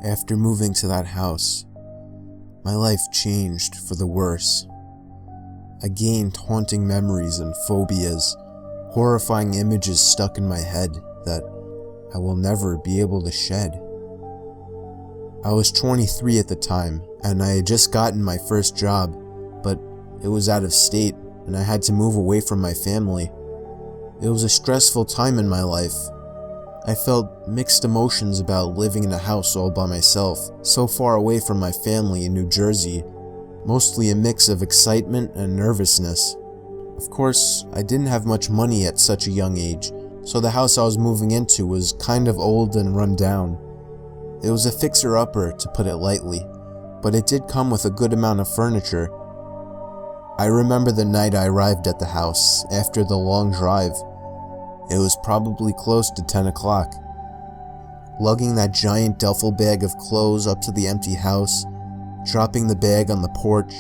After moving to that house, my life changed for the worse. I gained haunting memories and phobias, horrifying images stuck in my head that I will never be able to shed. I was 23 at the time, and I had just gotten my first job, but it was out of state, and I had to move away from my family. It was a stressful time in my life. I felt mixed emotions about living in a house all by myself, so far away from my family in New Jersey, mostly a mix of excitement and nervousness. Of course, I didn't have much money at such a young age, so the house I was moving into was kind of old and run down. It was a fixer-upper, to put it lightly, but it did come with a good amount of furniture. I remember the night I arrived at the house after the long drive. It was probably close to 10 o'clock. Lugging that giant duffel bag of clothes up to the empty house, dropping the bag on the porch,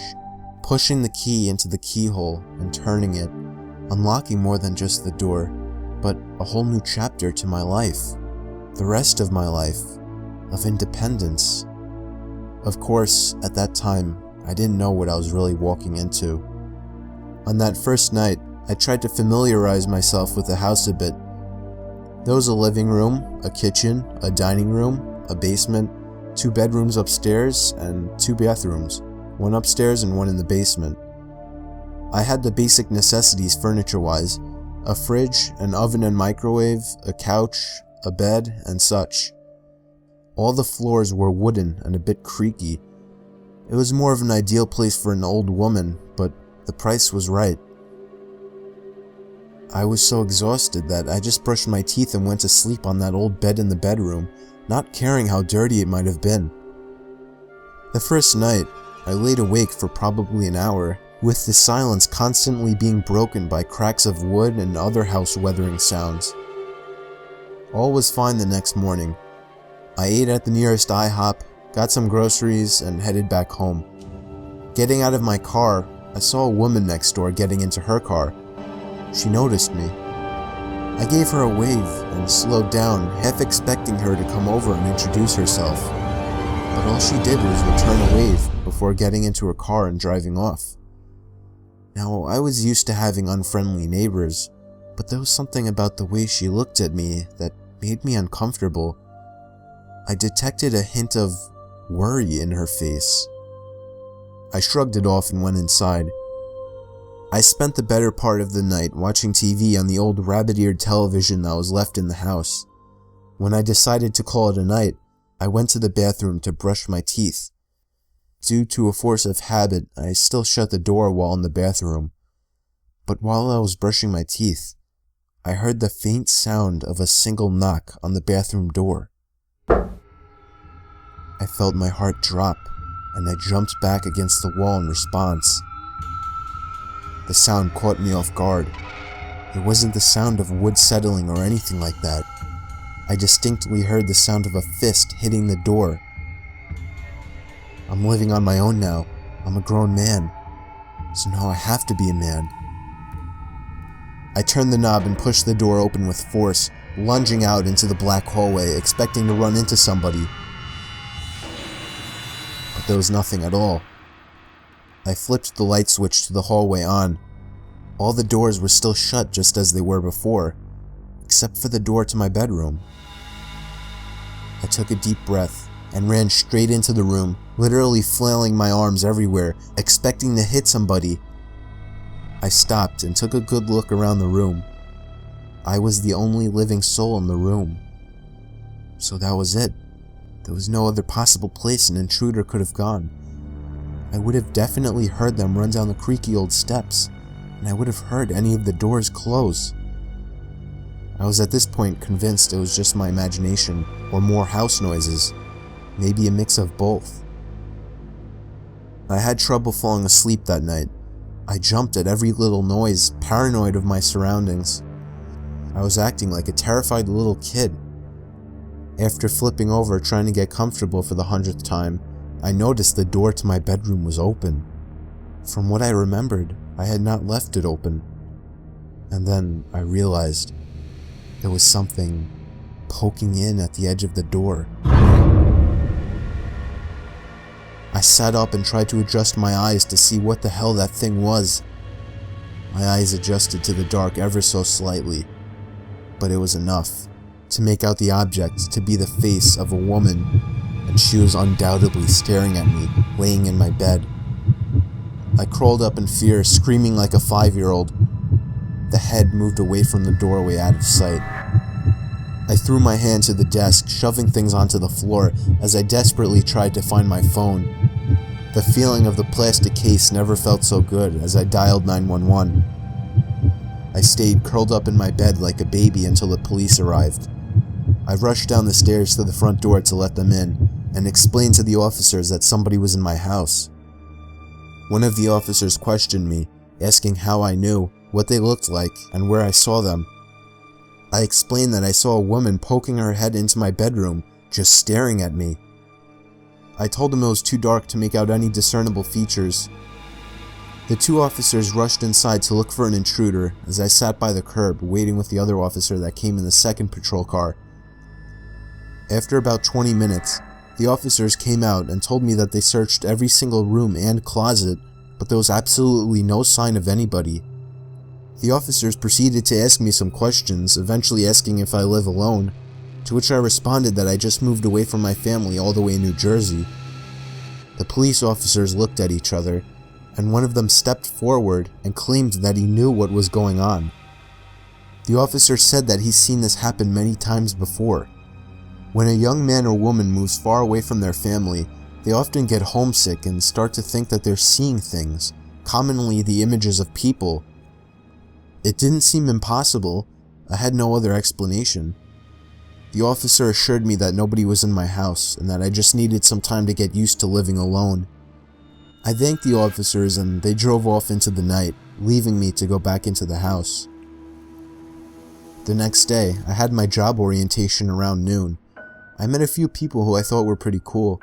pushing the key into the keyhole and turning it, unlocking more than just the door, but a whole new chapter to my life. The rest of my life, of independence. Of course, at that time, I didn't know what I was really walking into. On that first night, I tried to familiarize myself with the house a bit. There was a living room, a kitchen, a dining room, a basement, 2 bedrooms upstairs, and 2 bathrooms, one upstairs and one in the basement. I had the basic necessities furniture-wise, a fridge, an oven and microwave, a couch, a bed, and such. All the floors were wooden and a bit creaky. It was more of an ideal place for an old woman, but the price was right. I was so exhausted that I just brushed my teeth and went to sleep on that old bed in the bedroom, not caring how dirty it might have been. The first night, I laid awake for probably an hour, with the silence constantly being broken by cracks of wood and other house weathering sounds. All was fine the next morning. I ate at the nearest IHOP, got some groceries, and headed back home. Getting out of my car, I saw a woman next door getting into her car. She noticed me. I gave her a wave and slowed down, half expecting her to come over and introduce herself. But all she did was return a wave before getting into her car and driving off. Now, I was used to having unfriendly neighbors, but there was something about the way she looked at me that made me uncomfortable. I detected a hint of worry in her face. I shrugged it off and went inside. I spent the better part of the night watching TV on the old rabbit-eared television that was left in the house. When I decided to call it a night, I went to the bathroom to brush my teeth. Due to a force of habit, I still shut the door while in the bathroom. But while I was brushing my teeth, I heard the faint sound of a single knock on the bathroom door. I felt my heart drop, and I jumped back against the wall in response. The sound caught me off guard. It wasn't the sound of wood settling or anything like that. I distinctly heard the sound of a fist hitting the door. I'm living on my own now. I'm a grown man. So now I have to be a man. I turned the knob and pushed the door open with force, lunging out into the black hallway, expecting to run into somebody. But there was nothing at all. I flipped the light switch to the hallway on. All the doors were still shut just as they were before, except for the door to my bedroom. I took a deep breath and ran straight into the room, literally flailing my arms everywhere, expecting to hit somebody. I stopped and took a good look around the room. I was the only living soul in the room. So that was it. There was no other possible place an intruder could have gone. I would have definitely heard them run down the creaky old steps, and I would have heard any of the doors close. I was at this point convinced it was just my imagination, or more house noises, maybe a mix of both. I had trouble falling asleep that night. I jumped at every little noise, paranoid of my surroundings. I was acting like a terrified little kid. After flipping over trying to get comfortable for the 100th time, I noticed the door to my bedroom was open. From what I remembered, I had not left it open. And then I realized there was something poking in at the edge of the door. sat up and tried to adjust my eyes to see what the hell that thing was. My eyes adjusted to the dark ever so slightly, but it was enough to make out the object to be the face of a woman, and she was undoubtedly staring at me, laying in my bed. I crawled up in fear, screaming like a 5-year-old. The head moved away from the doorway out of sight. I threw my hand to the desk, shoving things onto the floor as I desperately tried to find my phone. The feeling of the plastic case never felt so good as I dialed 911. I stayed curled up in my bed like a baby until the police arrived. I rushed down the stairs to the front door to let them in and explained to the officers that somebody was in my house. One of the officers questioned me, asking how I knew, what they looked like, and where I saw them. I explained that I saw a woman poking her head into my bedroom, just staring at me. I told him it was too dark to make out any discernible features. The 2 officers rushed inside to look for an intruder as I sat by the curb waiting with the other officer that came in the second patrol car. After about 20 minutes, the officers came out and told me that they searched every single room and closet, but there was absolutely no sign of anybody. The officers proceeded to ask me some questions, eventually asking if I live alone, to which I responded that I just moved away from my family all the way in New Jersey. The police officers looked at each other, and one of them stepped forward and claimed that he knew what was going on. The officer said that he's seen this happen many times before. When a young man or woman moves far away from their family, they often get homesick and start to think that they're seeing things, commonly the images of people. It didn't seem impossible. I had no other explanation. The officer assured me that nobody was in my house and that I just needed some time to get used to living alone. I thanked the officers and they drove off into the night, leaving me to go back into the house. The next day, I had my job orientation around noon. I met a few people who I thought were pretty cool.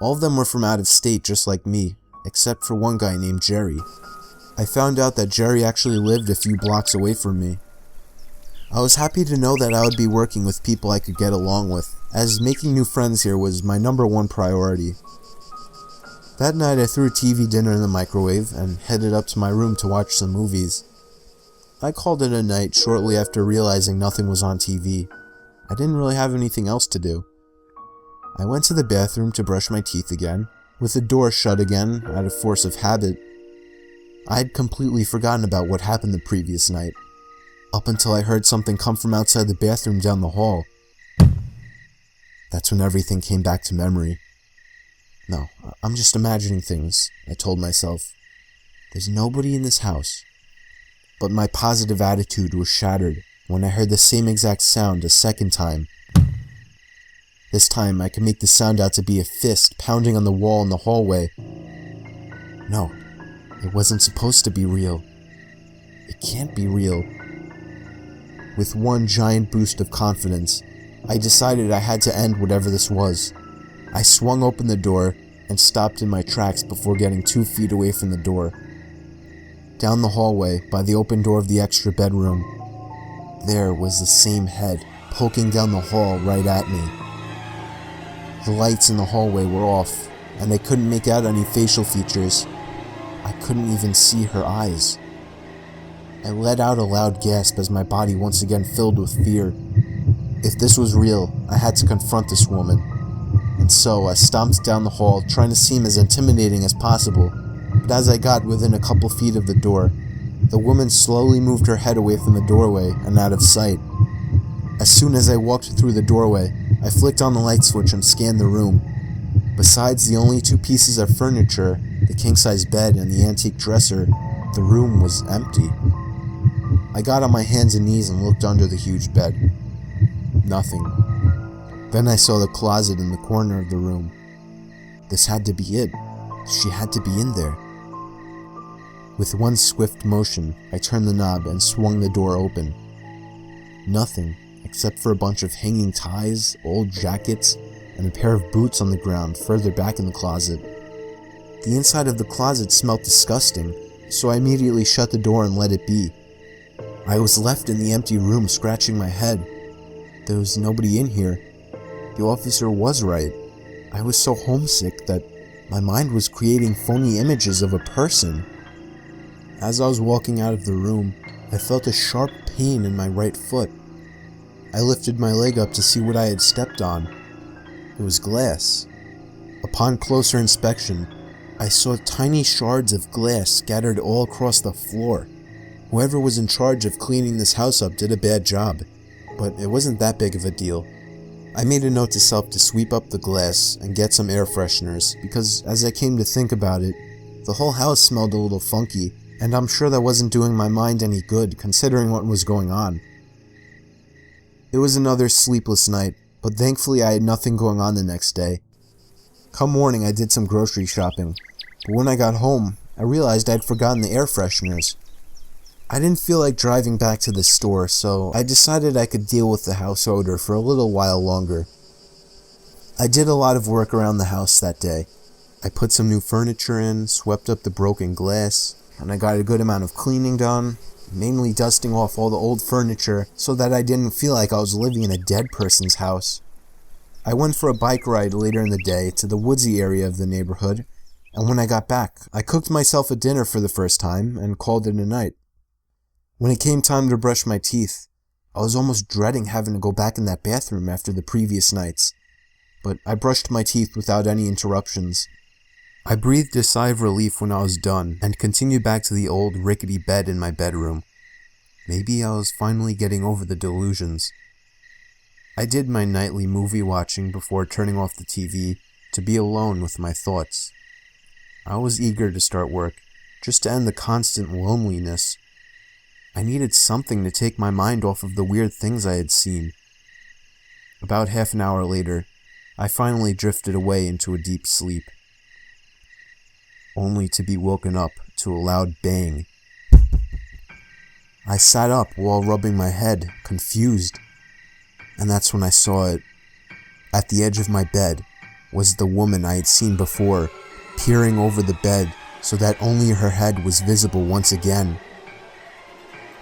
All of them were from out of state just like me, except for one guy named Jerry. I found out that Jerry actually lived a few blocks away from me. I was happy to know that I would be working with people I could get along with, as making new friends here was my #1 priority. That night I threw a TV dinner in the microwave and headed up to my room to watch some movies. I called it a night shortly after realizing nothing was on TV. I didn't really have anything else to do. I went to the bathroom to brush my teeth again, with the door shut again out of force of habit. I had completely forgotten about what happened the previous night, up until I heard something come from outside the bathroom down the hall. That's when everything came back to memory. No, I'm just imagining things, I told myself. There's nobody in this house. But my positive attitude was shattered when I heard the same exact sound a second time. This time I could make the sound out to be a fist pounding on the wall in the hallway. No, it wasn't supposed to be real. It can't be real. With one giant boost of confidence, I decided I had to end whatever this was. I swung open the door and stopped in my tracks before getting 2 feet away from the door. Down the hallway, by the open door of the extra bedroom, there was the same head poking down the hall right at me. The lights in the hallway were off, and I couldn't make out any facial features. I couldn't even see her eyes. I let out a loud gasp as my body once again filled with fear. If this was real, I had to confront this woman. And so I stomped down the hall, trying to seem as intimidating as possible. But as I got within a couple feet of the door, the woman slowly moved her head away from the doorway and out of sight. As soon as I walked through the doorway, I flicked on the light switch and scanned the room. Besides the only 2 pieces of furniture, the king-size bed and the antique dresser, the room was empty. I got on my hands and knees and looked under the huge bed. Nothing. Then I saw the closet in the corner of the room. This had to be it. She had to be in there. With one swift motion, I turned the knob and swung the door open. Nothing, except for a bunch of hanging ties, old jackets, and a pair of boots on the ground further back in the closet. The inside of the closet smelled disgusting, so I immediately shut the door and let it be. I was left in the empty room scratching my head. There was nobody in here. The officer was right. I was so homesick that My mind was creating phony images of a person. As I was walking out of the room, I felt a sharp pain in my right foot. I lifted my leg up to see what I had stepped on. It was glass. Upon closer inspection, I saw tiny shards of glass scattered all across the floor. Whoever was in charge of cleaning this house up did a bad job, but it wasn't that big of a deal. I made a note to self to sweep up the glass and get some air fresheners, because as I came to think about it, the whole house smelled a little funky, and I'm sure that wasn't doing my mind any good considering what was going on. It was another sleepless night, but thankfully I had nothing going on the next day. Come morning, I did some grocery shopping, but when I got home, I realized I'd forgotten the air fresheners. I didn't feel like driving back to the store, so I decided I could deal with the house odor for a little while longer. I did a lot of work around the house that day. I put some new furniture in, swept up the broken glass, and I got a good amount of cleaning done, mainly dusting off all the old furniture so that I didn't feel like I was living in a dead person's house. I went for a bike ride later in the day to the woodsy area of the neighborhood, and when I got back, I cooked myself a dinner for the first time and called it a night. When it came time to brush my teeth, I was almost dreading having to go back in that bathroom after the previous nights, but I brushed my teeth without any interruptions. I breathed a sigh of relief when I was done and continued back to the old rickety bed in my bedroom. Maybe I was finally getting over the delusions. I did my nightly movie watching before turning off the TV to be alone with my thoughts. I was eager to start work, just to end the constant loneliness. I needed something to take my mind off of the weird things I had seen. About half an hour later, I finally drifted away into a deep sleep, only to be woken up to a loud bang. I sat up while rubbing my head, confused, and that's when I saw it. At the edge of my bed was the woman I had seen before, peering over the bed so that only her head was visible once again.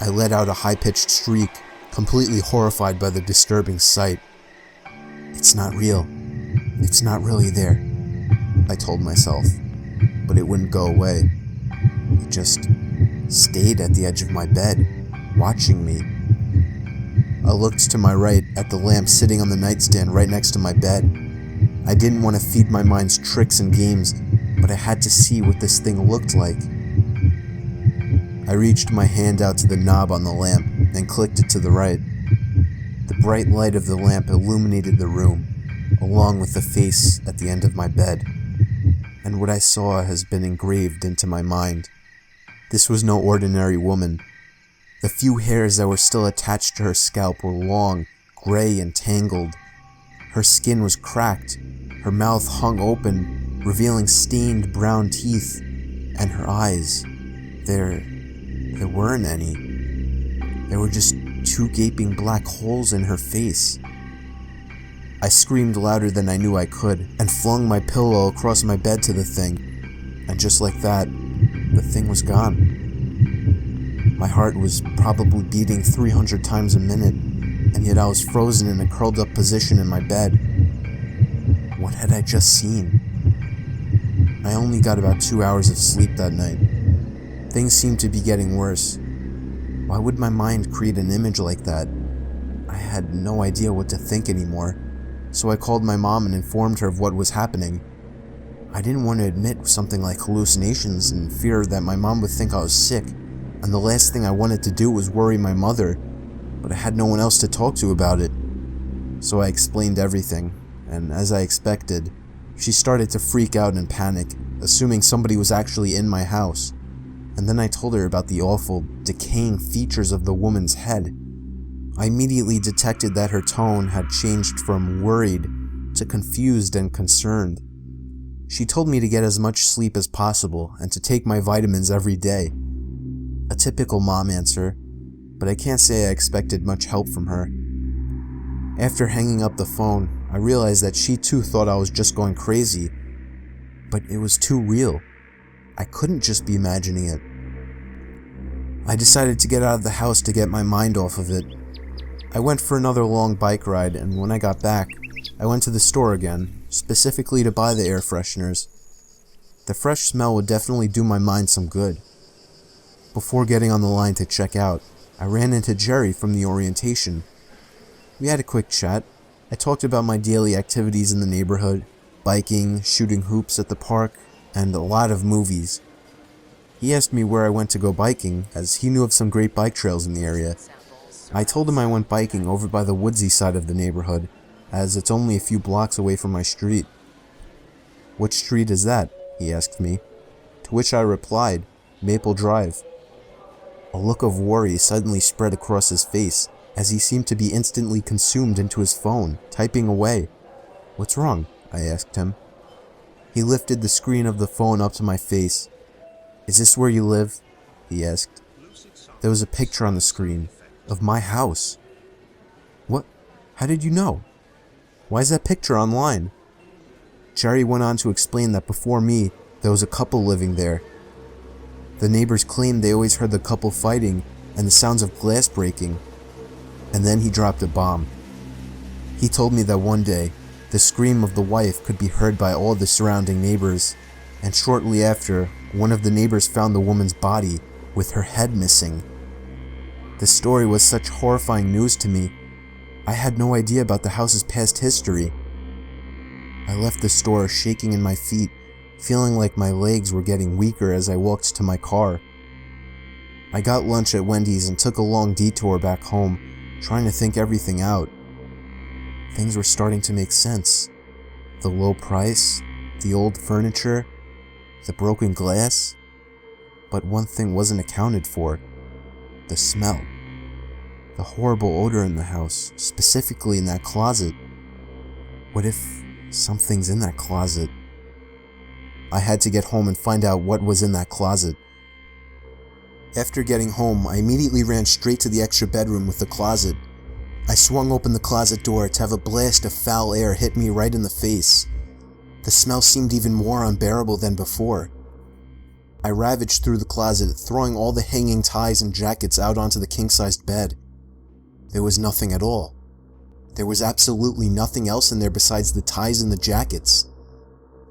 I let out a high-pitched shriek, completely horrified by the disturbing sight. It's not real. It's not really there, I told myself, but it wouldn't go away. It just stayed at the edge of my bed, watching me. I looked to my right at the lamp sitting on the nightstand right next to my bed. I didn't want to feed my mind's tricks and games, but I had to see what this thing looked like. I reached my hand out to the knob on the lamp and clicked it to the right. The bright light of the lamp illuminated the room, along with the face at the end of my bed. And what I saw has been engraved into my mind. This was no ordinary woman. The few hairs that were still attached to her scalp were long, gray, and tangled. Her skin was cracked, her mouth hung open, revealing stained brown teeth, and her eyes, there weren't any. There were just two gaping black holes in her face. I screamed louder than I knew I could, and flung my pillow across my bed to the thing, and just like that, the thing was gone. My heart was probably beating 300 times a minute, and yet I was frozen in a curled up position in my bed. What had I just seen? I only got about 2 hours of sleep that night. Things seemed to be getting worse. Why would my mind create an image like that? I had no idea what to think anymore, so I called my mom and informed her of what was happening. I didn't want to admit something like hallucinations in fear that my mom would think I was sick, and the last thing I wanted to do was worry my mother, but I had no one else to talk to about it. So I explained everything, and as I expected, she started to freak out and panic, assuming somebody was actually in my house. And then I told her about the awful, decaying features of the woman's head. I immediately detected that her tone had changed from worried to confused and concerned. She told me to get as much sleep as possible and to take my vitamins every day. A typical mom answer, but I can't say I expected much help from her. After hanging up the phone, I realized that she too thought I was just going crazy, but it was too real. I couldn't just be imagining it. I decided to get out of the house to get my mind off of it. I went for another long bike ride, and when I got back, I went to the store again, specifically to buy the air fresheners. The fresh smell would definitely do my mind some good. Before getting on the line to check out, I ran into Jerry from the orientation. We had a quick chat. I talked about my daily activities in the neighborhood, biking, shooting hoops at the park, and a lot of movies. He asked me where I went to go biking, as he knew of some great bike trails in the area. I told him I went biking over by the woodsy side of the neighborhood, as it's only a few blocks away from my street. "Which street is that?" he asked me, to which I replied, "Maple Drive." A look of worry suddenly spread across his face, as he seemed to be instantly consumed into his phone, typing away. "What's wrong?" I asked him. He lifted the screen of the phone up to my face. "Is this where you live?" he asked. There was a picture on the screen, of my house. "What? How did you know? Why is that picture online?" Jerry went on to explain that before me, there was a couple living there. The neighbors claimed they always heard the couple fighting and the sounds of glass breaking. And then he dropped a bomb. He told me that one day, the scream of the wife could be heard by all the surrounding neighbors, and shortly after, one of the neighbors found the woman's body with her head missing. The story was such horrifying news to me. I had no idea about the house's past history. I left the store shaking in my feet, feeling like my legs were getting weaker as I walked to my car. I got lunch at Wendy's and took a long detour back home, trying to think everything out. Things were starting to make sense. The low price, the old furniture, the broken glass. But one thing wasn't accounted for: the smell. The horrible odor in the house, specifically in that closet. What if something's in that closet? I had to get home and find out what was in that closet. After getting home, I immediately ran straight to the extra bedroom with the closet. I swung open the closet door to have a blast of foul air hit me right in the face. The smell seemed even more unbearable than before. I ravaged through the closet, throwing all the hanging ties and jackets out onto the king-sized bed. There was nothing at all. There was absolutely nothing else in there besides the ties and the jackets.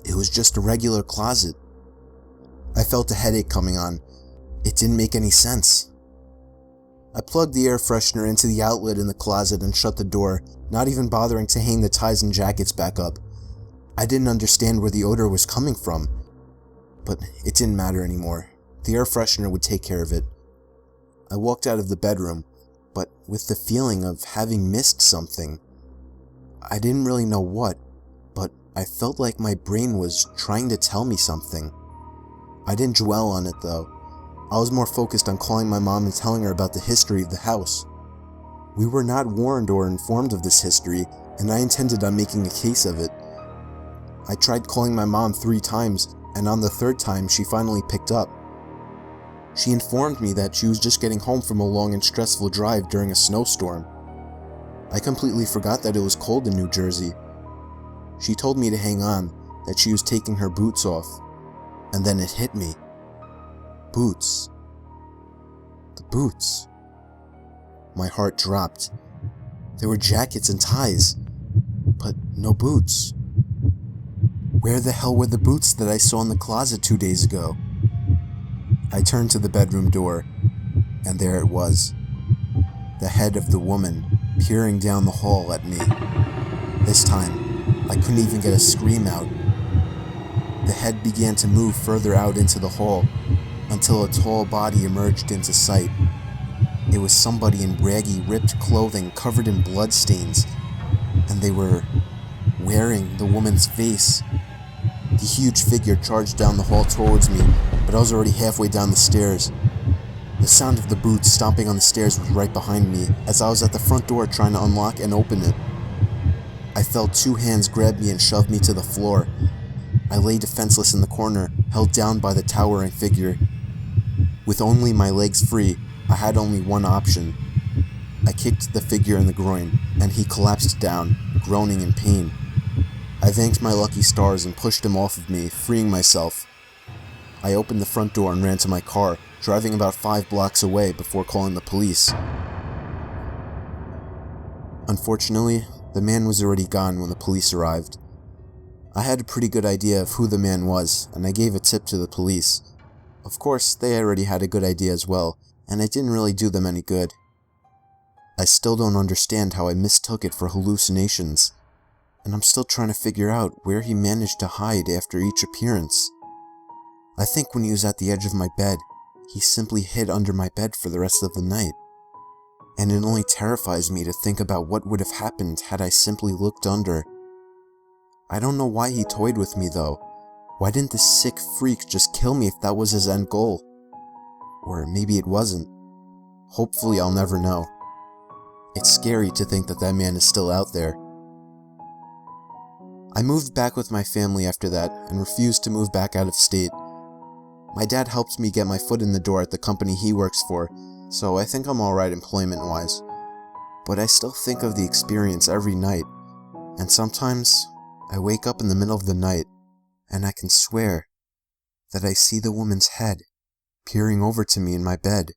It was just a regular closet. I felt a headache coming on. It didn't make any sense. I plugged the air freshener into the outlet in the closet and shut the door, not even bothering to hang the ties and jackets back up. I didn't understand where the odor was coming from, but it didn't matter anymore. The air freshener would take care of it. I walked out of the bedroom, but with the feeling of having missed something. I didn't really know what, but I felt like my brain was trying to tell me something. I didn't dwell on it though. I was more focused on calling my mom and telling her about the history of the house. We were not warned or informed of this history, and I intended on making a case of it. I tried calling my mom 3 times, and on the 3rd time she finally picked up. She informed me that she was just getting home from a long and stressful drive during a snowstorm. I completely forgot that it was cold in New Jersey. She told me to hang on, that she was taking her boots off, and then it hit me. Boots. The boots. My heart dropped. There were jackets and ties, but no boots. Where the hell were the boots that I saw in the closet 2 days ago? I turned to the bedroom door, and there it was. The head of the woman, peering down the hall at me. This time, I couldn't even get a scream out. The head began to move further out into the hall, until a tall body emerged into sight. It was somebody in raggy, ripped clothing covered in bloodstains, and they were wearing the woman's face. The huge figure charged down the hall towards me, but I was already halfway down the stairs. The sound of the boots stomping on the stairs was right behind me, as I was at the front door trying to unlock and open it. I felt 2 hands grab me and shove me to the floor. I lay defenseless in the corner, held down by the towering figure. With only my legs free, I had only one option. I kicked the figure in the groin, and he collapsed down, groaning in pain. I thanked my lucky stars and pushed him off of me, freeing myself. I opened the front door and ran to my car, driving about 5 blocks away before calling the police. Unfortunately, the man was already gone when the police arrived. I had a pretty good idea of who the man was, and I gave a tip to the police. Of course, they already had a good idea as well, and it didn't really do them any good. I still don't understand how I mistook it for hallucinations, and I'm still trying to figure out where he managed to hide after each appearance. I think when he was at the edge of my bed, he simply hid under my bed for the rest of the night. And it only terrifies me to think about what would have happened had I simply looked under. I don't know why he toyed with me though. Why didn't this sick freak just kill me if that was his end goal? Or maybe it wasn't. Hopefully I'll never know. It's scary to think that that man is still out there. I moved back with my family after that and refused to move back out of state. My dad helped me get my foot in the door at the company he works for, so I think I'm alright employment-wise. But I still think of the experience every night, and sometimes I wake up in the middle of the night and I can swear that I see the woman's head peering over to me in my bed.